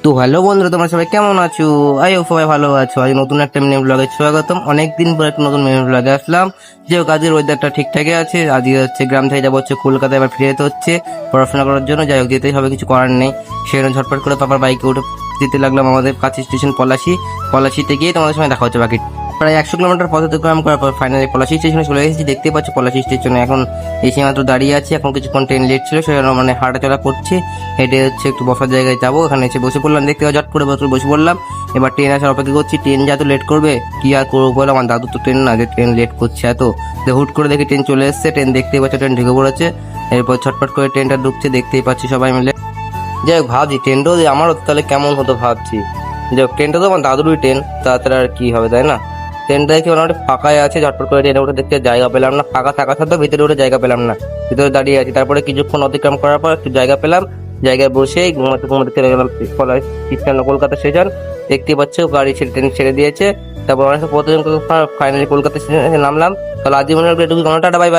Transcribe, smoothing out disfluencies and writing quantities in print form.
তো হ্যালো বন্ধুরা, তোমরা সবাই কেমন আছো? আই হোপ সবাই ভালো আছো। আজ নতুন একটা মিনি ব্লগে স্বাগতম। অনেকদিন পর একটা নতুন মিনি ব্লগে আসলাম। যে কাজের ওয়েদারটা ঠিকঠাকই আছে। আজকে হচ্ছে গ্রাম থেকে যাবো হচ্ছে কলকাতায়, এবার ফিরে যেতে হচ্ছে পড়াশোনা করার জন্য। যাই হোক, যেতেই হবে, কিছু করার নেই। সেখানে ঝটপট করে পাপার বাইকে উঠে যেতে লাগলাম আমাদের কাছে স্টেশন পলাশিতে গিয়ে তোমাদের সঙ্গে দেখা হচ্ছে বাকি। প্রায় 100 কিলোমিটার পথ অতিক্রম করার পর ফাইনালি পলাশি স্টেশনে চলে এসেছি। দেখতে পাচ্ছ পলাশি স্টেশনে এখন এসে মাত্র দাঁড়িয়ে আছি। এখন কিছুক্ষণ ট্রেন লেট ছিল, সেজন্য মানে হাঁটা চলা করছি। হেঁটে হচ্ছে একটু বসার জায়গায় যাবো, এখানে এসে বসে পড়লাম। দেখতে ঝট করে বসে পড়লাম। এবার ট্রেন আসার অপেক্ষা করছি। ট্রেন যা তো লেট করবে, কি আর করবো বলো, আমার দাদু তো ট্রেন না যে ট্রেন লেট করছে এত। হুট করে দেখি ট্রেন চলে এসছে। ট্রেন দেখতেই পাচ্ছ, ট্রেন ঢুকে পড়েছে। এরপর ছটফট করে ট্রেনটা ঢুকছে, দেখতেই পাচ্ছি সবাই মিলে। যাই হোক, ভাবছি ট্রেনটাও যে আমারও তাহলে কেমন হতো ভাবছি। যাই হোক, ট্রেনটা তো আমার দাদুরই ট্রেন, তাছাড়া আর কি হবে, তাই না? ট্রেনটা দেখি মোটামুটি ফাঁকাই আছে। ঝটপট করে ট্রেনে উঠে দেখতে জায়গা পেলাম না, ফাঁকা থাকা সত্ত্বেও ভিতরে উঠে জায়গা পেলাম না। ভিতরে দাঁড়িয়ে আছি। তারপরে কিছুক্ষণ অতিক্রম করার পর একটু জায়গা পেলাম। জায়গায় বসে ঘুমাতে চলে গেলাম স্টেশন, কলকাতা স্টেশন। দেখতে পাচ্ছ গাড়ি ট্রেন ছেড়ে দিয়েছে। তারপর অনেক প্রতিদিন ফাইনালি কলকাতা স্টেশনে নামলাম। তাহলে আজ মনে হয় টাটা, বাই বাই।